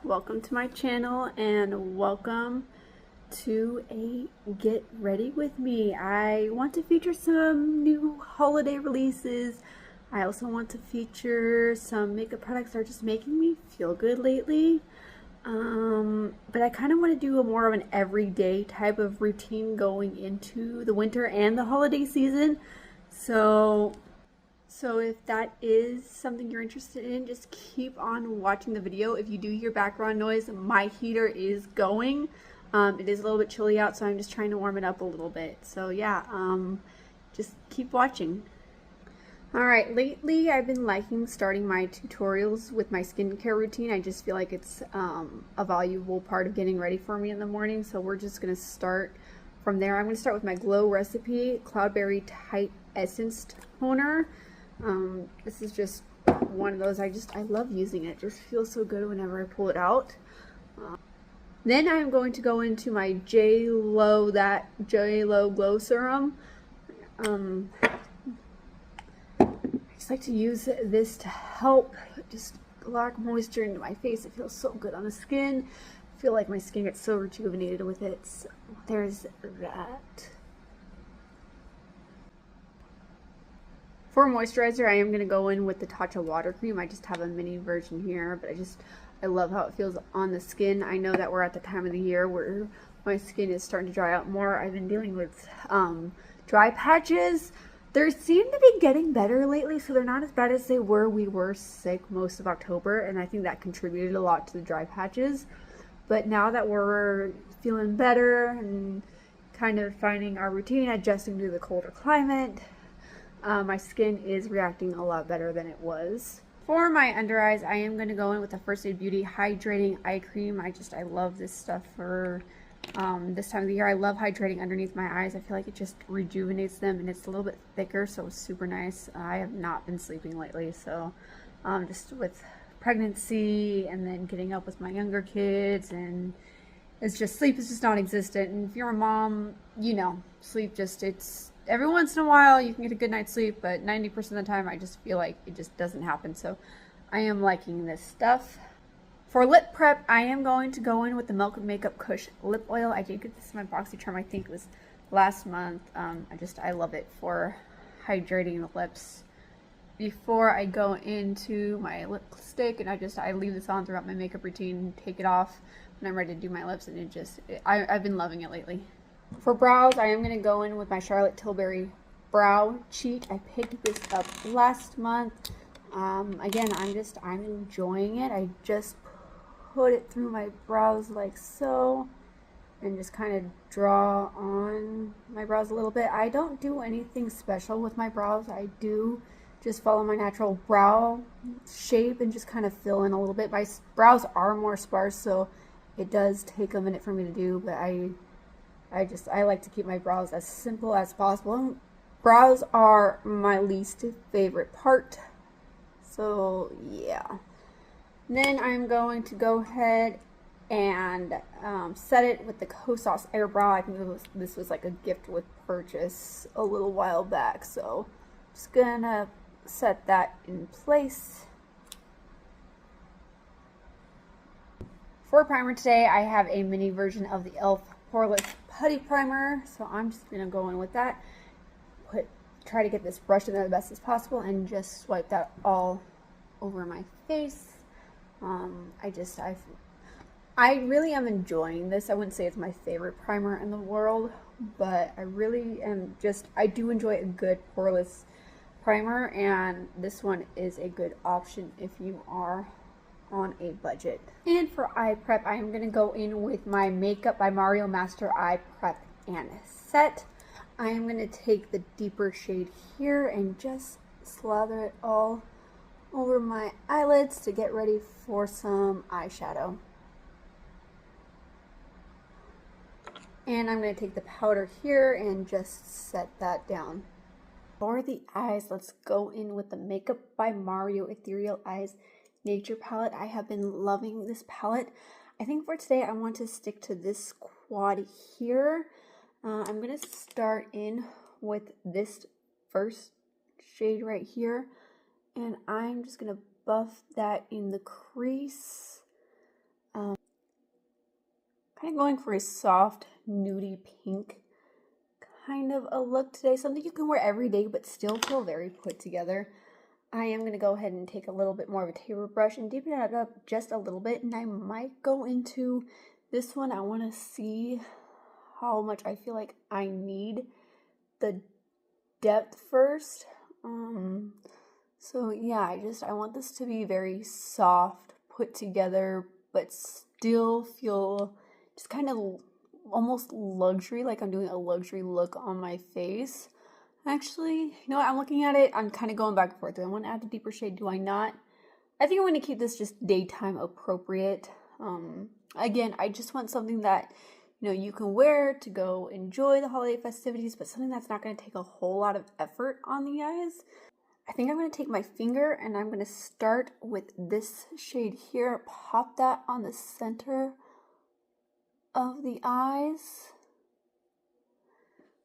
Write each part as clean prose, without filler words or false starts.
welcome to my channel and welcome to a Get Ready With Me. I want to feature some new holiday releases. I also want to feature some makeup products that are just making me feel good lately. But I kind of want to do a more of an everyday type of routine going into the winter and the holiday season. So if that is something you're interested in, just keep on watching the video. If you do hear background noise, my heater is going. It is a little bit chilly out, so I'm just trying to warm it up a little bit. So yeah, just keep watching. Alright, lately I've been liking starting my tutorials with my skincare routine. I just feel like it's a valuable part of getting ready for me in the morning, so we're just going to start from there. I'm going to start with my Glow Recipe Cloudberry Tight Essence Toner. This is just one of those, I love using it. It just feels so good whenever I pull it out. Then I'm going to go into my JLO Glow Serum. I just like to use this to help just lock moisture into my face. It feels so good on the skin. I feel like my skin gets so rejuvenated with it. So there's that. For moisturizer, I am going to go in with the Tatcha water cream. I just have a mini version here, but I love how it feels on the skin. I know that we're at the time of the year where my skin is starting to dry out more. I've been dealing with dry patches. They seem to be getting better lately, so they're not as bad as they were. We were sick most of October, and I think that contributed a lot to the dry patches. But now that we're feeling better and kind of finding our routine, adjusting to the colder climate, my skin is reacting a lot better than it was. For my under eyes, I am going to go in with the First Aid Beauty Hydrating Eye Cream. I love this stuff for this time of the year. I love hydrating underneath my eyes. I feel like it just rejuvenates them, and it's a little bit thicker, so it's super nice. I have not been sleeping lately, so just with pregnancy and then getting up with my younger kids, and it's just, sleep is just non-existent. And if you're a mom, you know, sleep just, it's every once in a while you can get a good night's sleep, but 90% of the time I just feel like it just doesn't happen. So I am liking this stuff. For lip prep, I am going to go in with the Milk Makeup Kush Lip Oil. I did get this in my BoxyCharm, I think it was last month. I love it for hydrating the lips. Before I go into my lipstick, and I leave this on throughout my makeup routine, take it off when I'm ready to do my lips, and I've been loving it lately. For brows, I am going to go in with my Charlotte Tilbury Brow Cheat. I picked this up last month. Again, I'm enjoying it. I just put it through my brows like so, and just kind of draw on my brows a little bit. I don't do anything special with my brows. I do just follow my natural brow shape and just kind of fill in a little bit. My brows are more sparse, so it does take a minute for me to do, but I like to keep my brows as simple as possible. Brows are my least favorite part, so yeah. Then I'm going to go ahead and set it with the Kosas Airbrow. I think this was like a gift with purchase a little while back, so just gonna set that in place. For primer today, I have a mini version of the E.L.F. Poreless Putty Primer, so I'm just going to go in with that. Try to get this brushed in there the best as possible and just swipe that all over my face. I really am enjoying this. I wouldn't say it's my favorite primer in the world, but I really am I do enjoy a good poreless primer, and this one is a good option if you are on a budget. And for eye prep, I am going to go in with my Makeup by Mario Master Eye Prep and Set. I am going to take the deeper shade here and just slather it all over my eyelids to get ready for some eyeshadow. And I'm going to take the powder here and just set that down. For the eyes, let's go in with the Makeup by Mario Ethereal Eyes Nature palette. I have been loving this palette. I think for today I want to stick to this quad here. I'm going to start in with this first shade right here, and I'm just going to buff that in the crease of going for a soft, nudie pink kind of a look today. Something you can wear every day but still feel very put together. I am going to go ahead and take a little bit more of a taper brush and deepen it up just a little bit. And I might go into this one. I want to see how much I feel like I need the depth first. So yeah, I want this to be very soft, put together, but still feel just kind of almost luxury, like I'm doing a luxury look on my face. Actually, you know what, I'm looking at it, I'm kind of going back and forth. Do I want to add the deeper shade? Do I not? I think I'm going to keep this just daytime appropriate. Again, I just want something that, you know, you can wear to go enjoy the holiday festivities, but something that's not going to take a whole lot of effort on the eyes. I think I'm going to take my finger and I'm going to start with this shade here, pop that on the center of the eyes.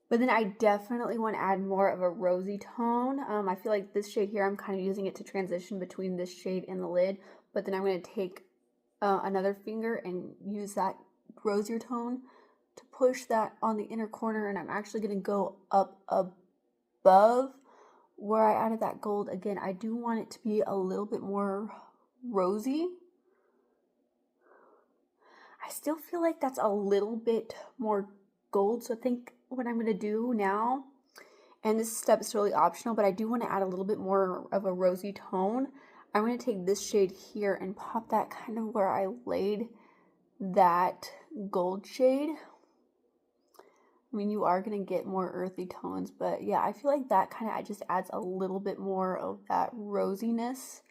But then I definitely want to add more of a rosy tone. I feel like this shade here, I'm kind of using it to transition between this shade and the lid. But then I'm going to take another finger and use that rosier tone to push that on the inner corner. And I'm actually going to go up above where I added that gold. Again, I do want it to be a little bit more rosy. I still feel like that's a little bit more gold. So I think what I'm going to do now, and this step is totally optional, but I do want to add a little bit more of a rosy tone. I'm going to take this shade here and pop that kind of where I laid that gold shade. I mean, you are going to get more earthy tones, but yeah, I feel like that kind of just adds a little bit more of that rosiness.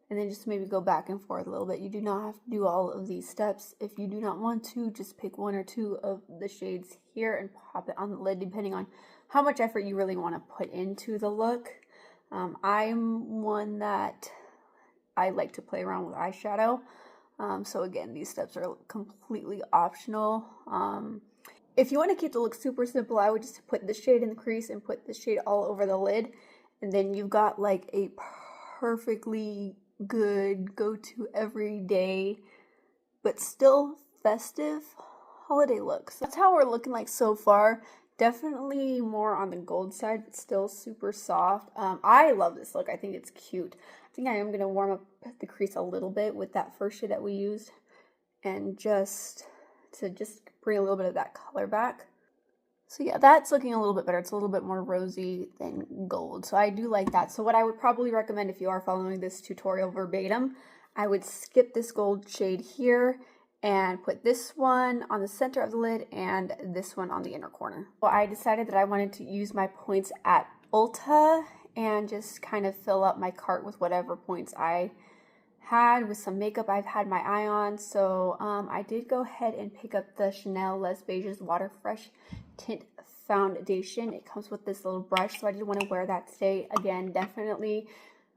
And then just maybe go back and forth a little bit. You do not have to do all of these steps. If you do not want to, just pick one or two of the shades here and pop it on the lid, depending on how much effort you really want to put into the look. I'm one that I like to play around with eyeshadow. So again, these steps are completely optional. If you want to keep the look super simple, I would just put this shade in the crease and put this shade all over the lid. And then you've got like a perfectly good go-to everyday but still festive holiday looks. That's how we're looking like so far. Definitely more on the gold side, but still super soft. I love this look. I think it's cute. I think I am going to warm up the crease a little bit with that first shade that we used, and just bring a little bit of that color back. So yeah, that's looking a little bit better. It's a little bit more rosy than gold. So I do like that. So what I would probably recommend if you are following this tutorial verbatim, I would skip this gold shade here and put this one on the center of the lid and this one on the inner corner. Well, I decided that I wanted to use my points at Ulta and just kind of fill up my cart with whatever points I had with some makeup I've had my eye on. So I did go ahead and pick up the Chanel Les Beiges Water Fresh Tint Foundation. It comes with this little brush, so I did want to wear that today. Again, definitely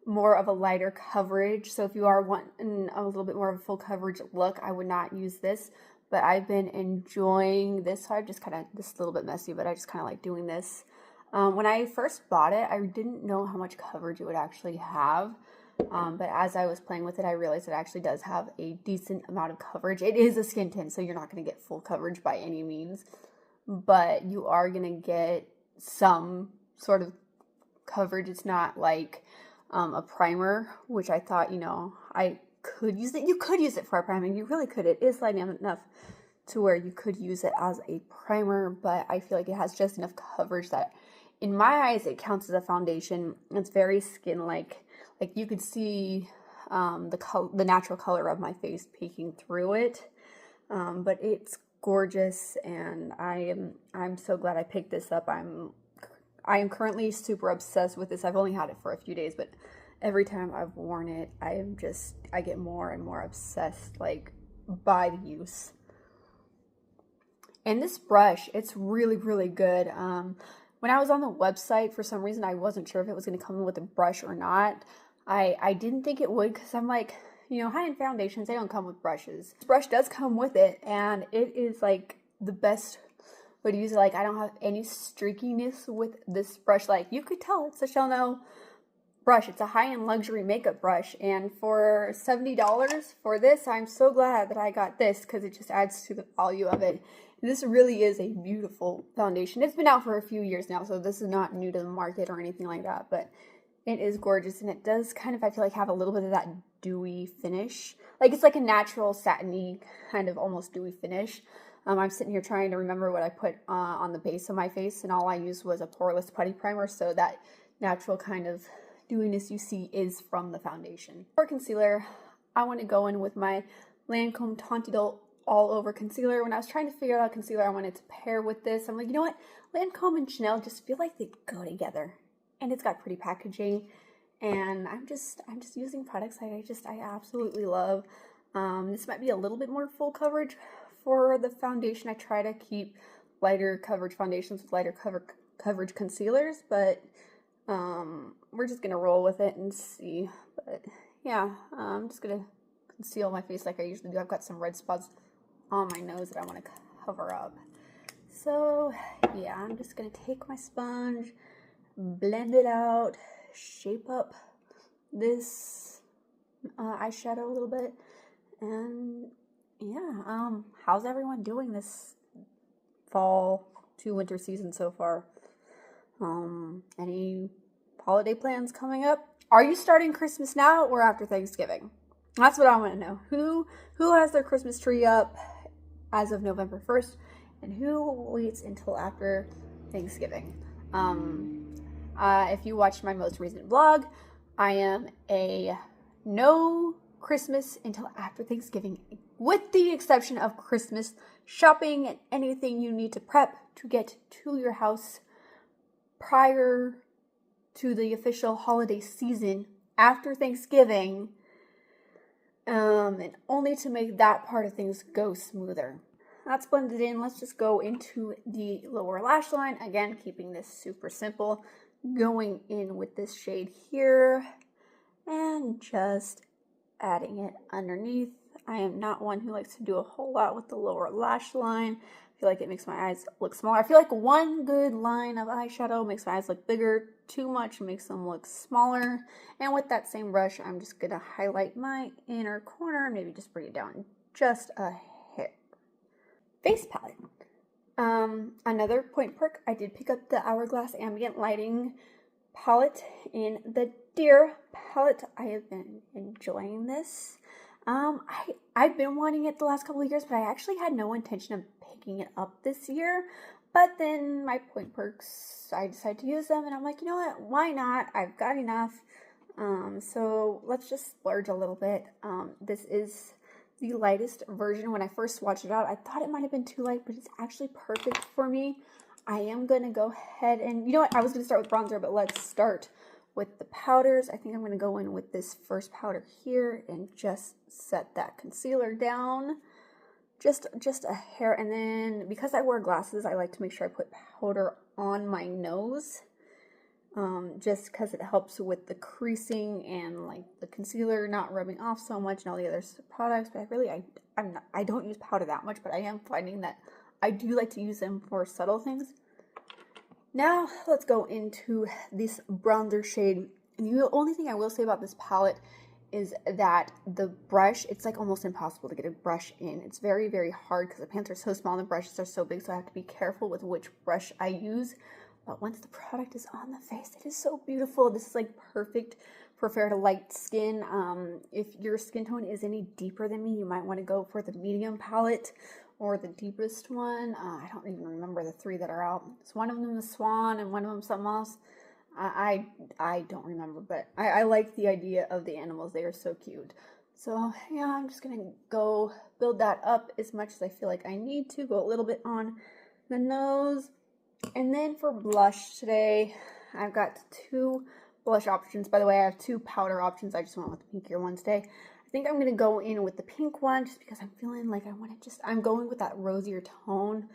more of a lighter coverage. So if you are wanting a little bit more of a full coverage look, I would not use this. But I've been enjoying this. So I just kind of, this is a little bit messy, but I just kind of like doing this. When I first bought it, I didn't know how much coverage it would actually have. But as I was playing with it, I realized it actually does have a decent amount of coverage. It is a skin tint, so you're not going to get full coverage by any means. But you are going to get some sort of coverage. It's not like a primer, which I thought, you know, I could use it. You could use it for a primer. You really could. It is light enough to where you could use it as a primer, but I feel like it has just enough coverage that in my eyes, it counts as a foundation. It's very skin-like. Like you could see the natural color of my face peeking through it. But it's gorgeous, and I'm so glad I picked this up. I am currently super obsessed with this. I've only had it for a few days, but every time I've worn it, I get more and more obsessed, like, by the use. And this brush, it's really, really good. When I was on the website, for some reason, I wasn't sure if it was going to come with a brush or not. I didn't think it would, because I'm like, you know, high-end foundations, they don't come with brushes. This brush does come with it, and it is, like, the best way to use it. Like, I don't have any streakiness with this brush. Like, you could tell it's a Chanel brush. It's a high-end luxury makeup brush, and for $70 for this, I'm so glad that I got this because it just adds to the value of it. And this really is a beautiful foundation. It's been out for a few years now, so this is not new to the market or anything like that, but it is gorgeous, and it does kind of, I feel like, have a little bit of that dewy finish. Like, it's like a natural satiny kind of almost dewy finish. I'm sitting here trying to remember what I put on the base of my face, and all I used was a Poreless Putty primer, so that natural kind of dewiness you see is from the foundation. For concealer, I want to go in with my Lancome Idole All Over Concealer. When I was trying to figure out a concealer I wanted to pair with this, I'm like, you know what? Lancome and Chanel just feel like they go together. And it's got pretty packaging. And I'm just using products I absolutely love. This might be a little bit more full coverage for the foundation. I try to keep lighter coverage foundations with lighter coverage concealers, but we're just gonna roll with it and see. But yeah, I'm just gonna conceal my face like I usually do. I've got some red spots on my nose that I want to cover up. So yeah, I'm just gonna take my sponge, blend it out, shape up this eyeshadow a little bit, and yeah, how's everyone doing this fall to winter season so far? Any holiday plans coming up? Are you starting Christmas now or after Thanksgiving? That's what I want to know. Who has their Christmas tree up as of November 1st, and who waits until after Thanksgiving? If you watched my most recent vlog, I am a no Christmas until after Thanksgiving, with the exception of Christmas shopping and anything you need to prep to get to your house prior to the official holiday season after Thanksgiving, and only to make that part of things go smoother. That's blended in. Let's just go into the lower lash line. Again, keeping this super simple. Going in with this shade here and just adding it underneath. I am not one who likes to do a whole lot with the lower lash line. I feel like it makes my eyes look smaller. I feel like one good line of eyeshadow makes my eyes look bigger. Too much makes them look smaller. And with that same brush, I'm just going to highlight my inner corner and maybe just bring it down just a hair. Face palette. Another point perk, I did pick up the Hourglass Ambient Lighting palette in the Deer palette. I have been enjoying this. I've been wanting it the last couple of years, but I actually had no intention of picking it up this year. But then my point perks, I decided to use them, and I'm like, you know what, why not? I've got enough. So let's just splurge a little bit. This is the lightest version. When I first swatched it out, I thought it might have been too light, but it's actually perfect for me. I am going to go ahead and, you know what, I was going to start with bronzer, but let's start with the powders. I think I'm going to go in with this first powder here and just set that concealer down. Just a hair, and then because I wear glasses, I like to make sure I put powder on my nose. Just because it helps with the creasing and like the concealer not rubbing off so much and all the other products. But I don't use powder that much, but I am finding that I do like to use them for subtle things. Now let's go into this bronzer shade. And the only thing I will say about this palette is that the brush, it's like almost impossible to get a brush in. It's very, very hard because the pans are so small and the brushes are so big, so I have to be careful with which brush I use. But once the product is on the face, it is so beautiful. This is like perfect for fair to light skin. If your skin tone is any deeper than me, you might want to go for the medium palette or the deepest one. I don't even remember the three that are out. It's one of them the Swan and one of them something else. I don't remember, but I like the idea of the animals. They are so cute. So yeah, I'm just gonna go build that up as much as I feel like I need to. Go a little bit on the nose. And then for blush today, I've got two blush options. By the way, I have two powder options. I just went with the pinkier one today. I think I'm going to go in with the pink one just because I'm feeling like I want to I'm going with that rosier tone.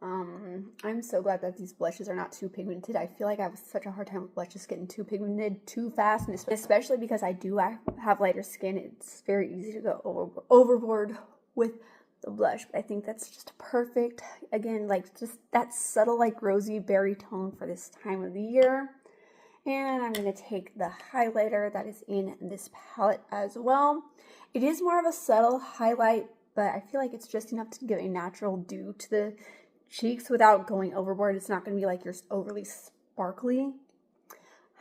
I'm so glad that these blushes are not too pigmented. I feel like I have such a hard time with blushes getting too pigmented too fast, and especially because I do have lighter skin, it's very easy to go overboard with the blush. But I think that's just perfect. Again, like just that subtle like rosy berry tone for this time of the year. And I'm going to take the highlighter that is in this palette as well. It is more of a subtle highlight, but I feel like it's just enough to give a natural dew to the cheeks without going overboard. It's not going to be like your overly sparkly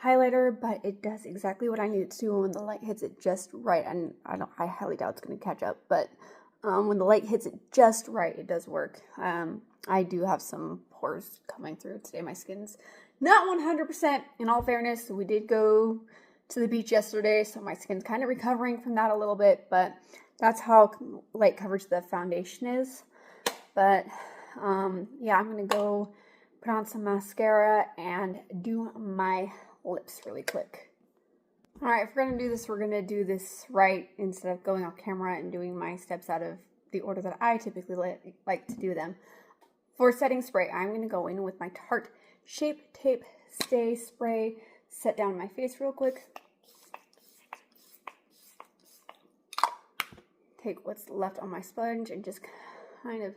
highlighter, but it does exactly what I need it to do when the light hits it just right. And I highly doubt it's going to catch up, but when the light hits it just right, it does work. I do have some pores coming through today. My skin's not 100%, in all fairness. We did go to the beach yesterday, so my skin's kind of recovering from that a little bit, but that's how light coverage the foundation is. But yeah, I'm going to go put on some mascara and do my lips really quick. Alright, if we're going to do this, we're going to do this right instead of going off camera and doing my steps out of the order that I typically like to do them. For setting spray, I'm going to go in with my Tarte Shape Tape Stay Spray. Set down my face real quick. Take what's left on my sponge and just kind of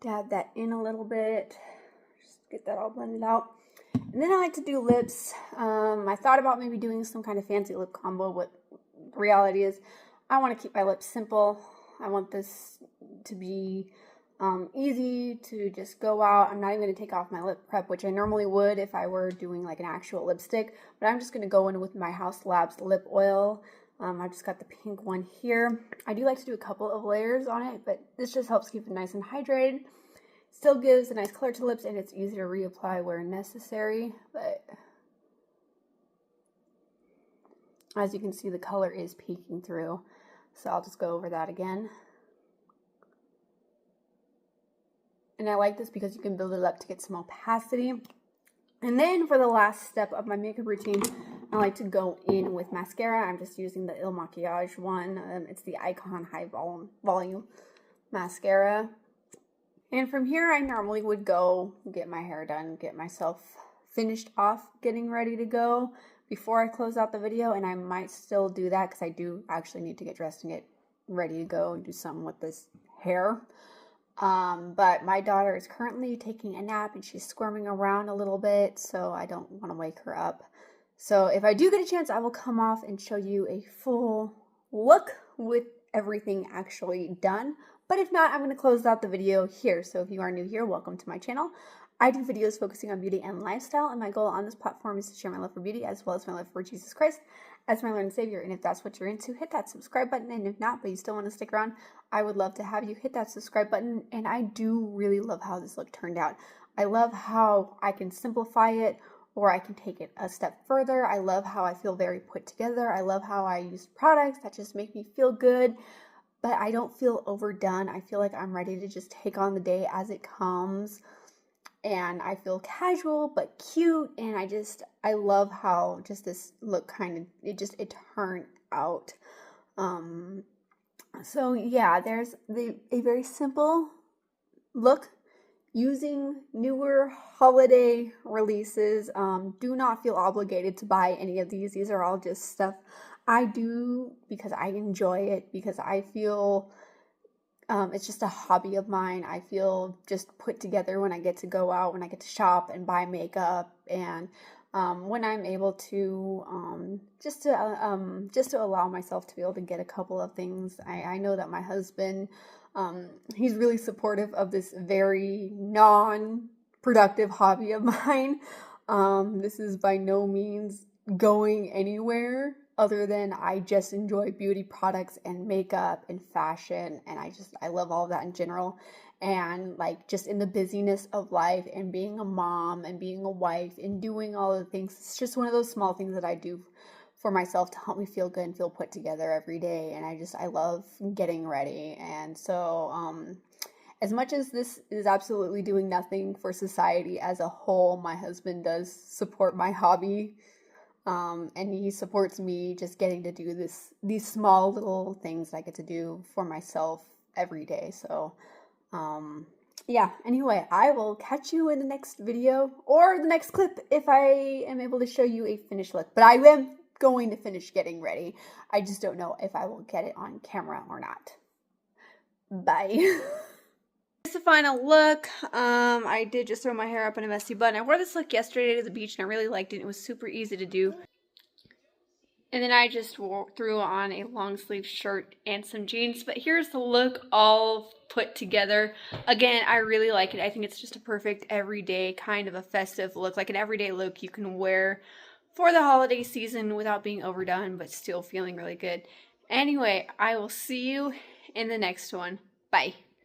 dab that in a little bit. Just get that all blended out. And then I like to do lips. I thought about maybe doing some kind of fancy lip combo. What the reality is, I want to keep my lips simple. I want this to be easy to just go out. I'm not even going to take off my lip prep, which I normally would if I were doing like an actual lipstick. But I'm just going to go in with my Haus lip oil. I just got the pink one here. I do like to do a couple of layers on it, but this just helps keep it nice and hydrated. Still gives a nice color to lips, and it's easy to reapply where necessary. But as you can see, the color is peeking through. So I'll just go over that again. And I like this because you can build it up to get some opacity. And then for the last step of my makeup routine, I like to go in with mascara. I'm just using the Il Makiage one. It's the Icon High Volume Mascara. And from here, I normally would go get my hair done, get myself finished off, getting ready to go before I close out the video. And I might still do that because I do actually need to get dressed and get ready to go and do something with this hair. But my daughter is currently taking a nap and she's squirming around a little bit, so I don't want to wake her up. So if I do get a chance, I will come off and show you a full look with everything actually done. But if not, I'm going to close out the video here. So if you are new here, welcome to my channel. I do videos focusing on beauty and lifestyle, and my goal on this platform is to share my love for beauty as well as my love for Jesus Christ as my Lord and Savior. And if that's what you're into, hit that subscribe button. And if not, but you still want to stick around, I would love to have you hit that subscribe button. And I do really love how this look turned out. I love how I can simplify it, or I can take it a step further. I love how I feel very put together. I love how I use products that just make me feel good, but I don't feel overdone. I feel like I'm ready to just take on the day as it comes. And I feel casual but cute, and I love how just this look kind of, it turned out. So yeah, there's a very simple look using newer holiday releases. Do not feel obligated to buy any of these. These are all just stuff I do because I enjoy it, because I feel it's just a hobby of mine. I feel just put together when I get to go out, when I get to shop and buy makeup, and when I'm able to just to allow myself to be able to get a couple of things. I know that my husband, he's really supportive of this very non-productive hobby of mine. This is by no means going anywhere other than I just enjoy beauty products and makeup and fashion, and I love all of that in general. And like just in the busyness of life and being a mom and being a wife and doing all of the things, it's just one of those small things that I do for myself to help me feel good and feel put together every day. And I love getting ready. And so as much as this is absolutely doing nothing for society as a whole, my husband does support my hobby. And he supports me just getting to do these small little things that I get to do for myself every day. So, yeah, anyway, I will catch you in the next video or the next clip if I am able to show you a finished look. But I am going to finish getting ready. I just don't know if I will get it on camera or not. Bye. here's the final look. I did just throw my hair up in a messy bun. I wore this look yesterday to the beach and I really liked it. It was super easy to do. And then I just threw on a long sleeve shirt and some jeans. But here's the look all put together. Again, I really like it. I think it's just a perfect everyday kind of a festive look. Like an everyday look you can wear for the holiday season without being overdone, but still feeling really good. Anyway, I will see you in the next one. Bye.